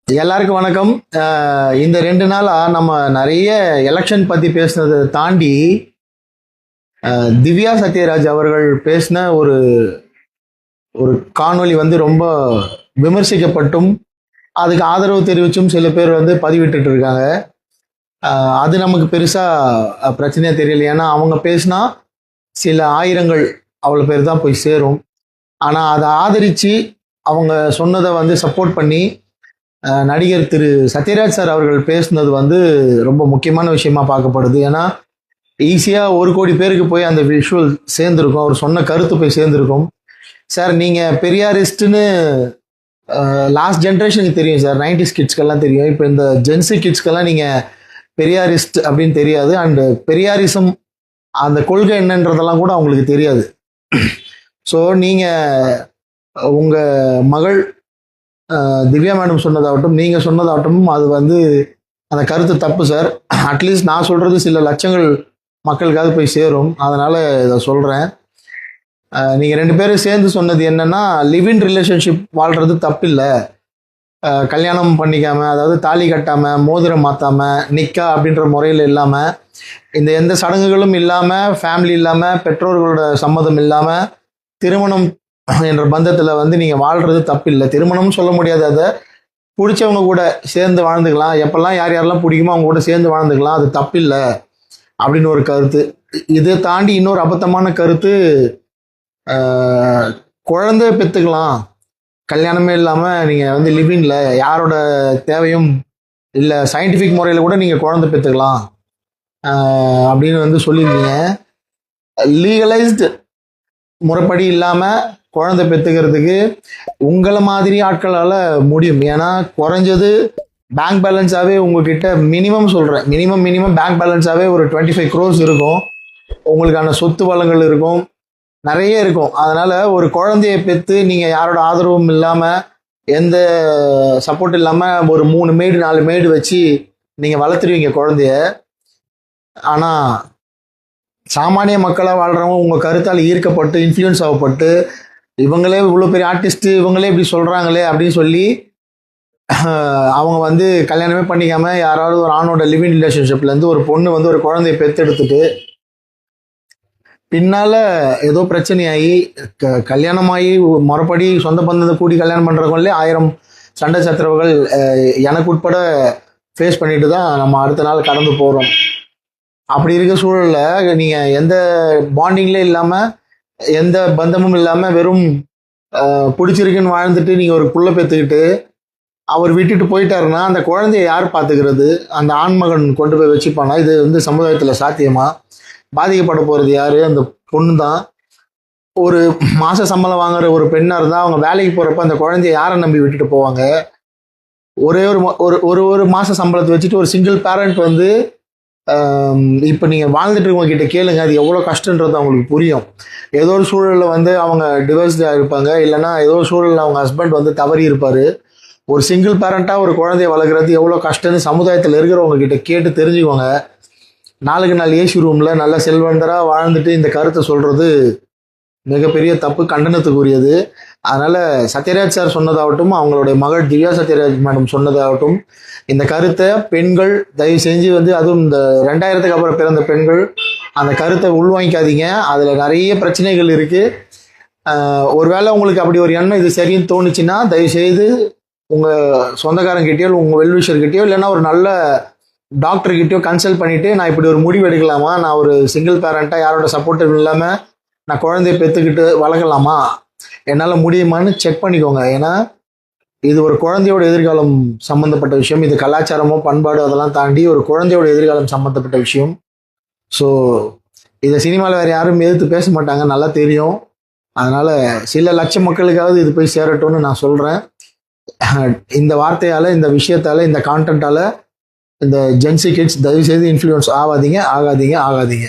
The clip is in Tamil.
எல்லாருக்கும் வணக்கம். இந்த 2 நாளா நம்ம நிறைய எலெக்ஷன் பத்தி பேசுனதை தாண்டி திவ்யா சத்யராஜ் அவர்கள் பேசின ஒரு ஒரு காணொளி வந்து ரொம்ப விமர்சிக்கப்பட்டும் அதுக்கு ஆதரவு தெரிவிச்சும் சில பேர் வந்து பதிவிட்டுட்டு இருக்காங்க. அது நமக்கு பெருசா பிரச்சனையா தெரியல. ஏன்னா அவங்க பேசினா சில ஆயிரங்கள் அவ்வளோ பேர் தான் போய் சேரும். ஆனால் அதை ஆதரித்து அவங்க சொன்னதை வந்து சப்போர்ட் பண்ணி நடிகர் திரு சத்யராஜ் சார் அவர்கள் பேசுனது வந்து ரொம்ப முக்கியமான விஷயமா பார்க்கப்படுது. ஏன்னா ஈஸியாக 1 கோடி பேருக்கு போய் அந்த விஷுவல் சேர்ந்துருக்கும், அவர் சொன்ன கருத்து போய் சேர்ந்துருக்கும். சார் நீங்கள் பெரியாரிஸ்ட்னு லாஸ்ட் ஜென்ரேஷனுக்கு தெரியும் சார், 90s கிட்ஸ்க்கெல்லாம் தெரியும். இப்போ இந்த ஜென்சி கிட்ஸ்க்கெல்லாம் நீங்கள் பெரியாரிஸ்ட் அப்படின்னு தெரியாது. அண்டு பெரியாரிசம் அந்த கொள்கை என்னன்றதெல்லாம் கூட அவங்களுக்கு தெரியாது. ஸோ நீங்கள் உங்கள் மகள் திவ்யா மேடம் சொன்னதாகட்டும், நீங்கள் சொன்னதாகட்டும், அது வந்து அந்த கருத்து தப்பு சார். அட்லீஸ்ட் நான் சொல்கிறது சில லட்சங்கள் மக்களுக்காவது போய் சேரும். அதனால் இதை சொல்கிறேன். நீங்கள் 2 பேரும் சேர்ந்து சொன்னது என்னென்னா, லிவ் இன் ரிலேஷன்ஷிப் வாழ்கிறது தப்பில்லை, கல்யாணம் பண்ணிக்காமல், அதாவது தாலி கட்டாமல், மோதிரம் மாற்றாமல், நிக்கா அப்படின்ற முறையில் இல்லாமல், இந்த எந்த சடங்குகளும் இல்லாமல், ஃபேமிலி இல்லாமல், பெற்றோர்களோட சம்மதம் இல்லாமல் திருமணம் என்ற பந்தத்தில் வந்து நீங்கள் வாழ்கிறது தப்பில்லை. திருமணம்னு சொல்ல முடியாது, அதை பிடிச்சவங்க கூட சேர்ந்து வாழ்ந்துக்கலாம், எப்பெல்லாம் யார் யாரெல்லாம் பிடிக்குமோ அவங்க கூட சேர்ந்து வாழ்ந்துக்கலாம், அது தப்பில்லை அப்படின்னு ஒரு கருத்து. இதை தாண்டி இன்னொரு அபத்தமான கருத்து, குழந்தை பெற்றுக்கலாம், கல்யாணமே இல்லாமல் நீங்கள் வந்து லிவிங்கில் யாரோட தேவையும் இல்லை, சயின்டிஃபிக் முறையில் கூட நீங்கள் குழந்தை பெற்றுக்கலாம் அப்படின்னு வந்து சொல்லியிருக்கீங்க. லீகலைஸ்டு முறைப்படி இல்லாமல் குழந்தை பெற்றுக்கிறதுக்கு உங்களை மாதிரி ஆட்களால் முடியும். ஏன்னா குறைஞ்சது பேங்க் பேலன்ஸாகவே உங்ககிட்ட மினிமம் பேங்க் பேலன்ஸாகவே ஒரு 25 crores இருக்கும், உங்களுக்கான சொத்து வளங்கள் இருக்கும், நிறைய இருக்கும். அதனால் ஒரு குழந்தைய பெற்று நீங்கள் யாரோட ஆதரவும் இல்லாமல், எந்த சப்போர்ட் இல்லாமல் ஒரு 3 மேடு 4 மேடு வச்சு நீங்கள் வளர்த்துருவீங்க குழந்தைய. ஆனால் சாமானிய மக்களாக வாழ்கிறவங்க உங்கள் கருத்தால் ஈர்க்கப்பட்டு இன்ஃப்ளூயன்ஸ் ஆகப்பட்டு, இவங்களே இவ்வளோ பெரிய ஆர்டிஸ்ட்டு, இவங்களே இப்படி சொல்கிறாங்களே அப்படின்னு சொல்லி அவங்க வந்து கல்யாணமே பண்ணிக்காமல் யாராவது ஒரு ஆணோட லிவிங் ரிலேஷன்ஷிப்லேருந்து ஒரு பொண்ணு வந்து ஒரு குழந்தைய பெற்றெடுத்துட்டு பின்னால் ஏதோ பிரச்சனையாகி கல்யாணமாகி முறைப்படி சொந்த பந்தத்தை கூடி கல்யாணம் பண்ணுறவங்களே 1000 சண்டை சச்சரவுகள் எனக்கு உட்பட ஃபேஸ் பண்ணிட்டு தான் நம்ம அடுத்த நாள் கடந்து போகிறோம். அப்படி இருக்க சூழலில் நீங்கள் எந்த பாண்டிங்லே இல்லாமல், எந்த பந்தமும் இல்லாமல், வெறும் பிடிச்சிருக்குன்னு வாழ்ந்துட்டு நீங்கள் ஒரு புள்ள பெற்றுக்கிட்டு அவர் விட்டுட்டு போயிட்டாருன்னா அந்த குழந்தைய யார் பார்த்துக்கிறது? அந்த ஆண்மகன் கொண்டு போய் வச்சுப்பானா? இது வந்து சமுதாயத்தில் சாத்தியமா? பாதிக்கப்பட போகிறது யார்? அந்த பொண்ணு தான். ஒரு மாத சம்பளம் வாங்குற ஒரு பெண்ணாக இருந்தால் அவங்க வேலைக்கு போகிறப்ப அந்த குழந்தைய யாரை நம்பி விட்டுட்டு போவாங்க? ஒரே ஒரு மாத சம்பளத்தை வச்சுட்டு ஒரு சிங்கிள் பேரண்ட் வந்து இப்போ நீங்கள் வாழ்ந்துட்டு இருக்கவங்க கிட்ட கேளுங்க, அது எவ்வளோ கஷ்டன்றது அவங்களுக்கு புரியும். ஏதோ ஒரு சூழலில் வந்து அவங்க டிவோர்ஸ்டாக இருப்பாங்க, இல்லைனா ஏதோ ஒரு சூழலில் அவங்க ஹஸ்பண்ட் வந்து தவறி இருப்பார். ஒரு சிங்கிள் பேரண்ட்டாக ஒரு குழந்தைய வளர்க்குறது எவ்வளோ கஷ்டம்னு சமுதாயத்தில் இருக்கிறவங்க கிட்ட கேட்டு தெரிஞ்சுக்கோங்க. நாளுக்கு நாள் ஏசி ரூமில் நல்ல செல்வந்தராக வாழ்ந்துட்டு இந்த கருத்தை சொல்கிறது மிகப்பெரிய தப்பு, கண்டனத்துக்குரியது. அதனால் சத்யராஜ் சார் சொன்னதாகட்டும், அவங்களுடைய மகள் திவ்யா சத்யராஜ் மேடம் சொன்னதாகட்டும், இந்த கருத்தை பெண்கள் தயவு செஞ்சு வந்து, அதுவும் இந்த 2000க்கு அப்புறம் பிறந்த பெண்கள் அந்த கருத்தை உள்வாங்கிக்காதீங்க. அதில் நிறைய பிரச்சனைகள் இருக்குது. ஒருவேளை உங்களுக்கு அப்படி ஒரு எண்ணம் இது சரின்னு தோணுச்சுன்னா தயவுசெய்து உங்கள் சொந்தக்காரங்கிட்டயோ உங்கள் வெல்விஷர்கிட்டயோ இல்லைன்னா ஒரு நல்ல டாக்டர்கிட்டயோ கன்சல்ட் பண்ணிவிட்டு, நான் இப்படி ஒரு முடிவு எடுக்கலாமா, நான் ஒரு சிங்கிள் பேரண்ட்டாக யாரோட சப்போர்ட் இல்லாமல் நான் குழந்தைய பெற்றுக்கிட்டு வளர்க்கலாமா, என்னால் முடியுமான்னு செக் பண்ணிக்கோங்க. ஏன்னா இது ஒரு குழந்தையோட எதிர்காலம் சம்மந்தப்பட்ட விஷயம். இது கலாச்சாரமோ பண்பாடு அதெல்லாம் தாண்டி ஒரு குழந்தையோட எதிர்காலம் சம்மந்தப்பட்ட விஷயம். ஸோ இதை சினிமாவில் வேறு யாரும் எதிர்த்து பேச மாட்டாங்க, நல்லா தெரியும். அதனால் சில லட்சம் மக்களுக்காவது இது போய் சேரட்டும்னு நான் சொல்கிறேன். இந்த வார்த்தையால், இந்த விஷயத்தால், இந்த கான்டென்ட்டால் இந்த ஜென்சி கிட்ஸ் தயவுசெய்து இன்ஃப்ளூயன்ஸ் ஆகாதீங்க.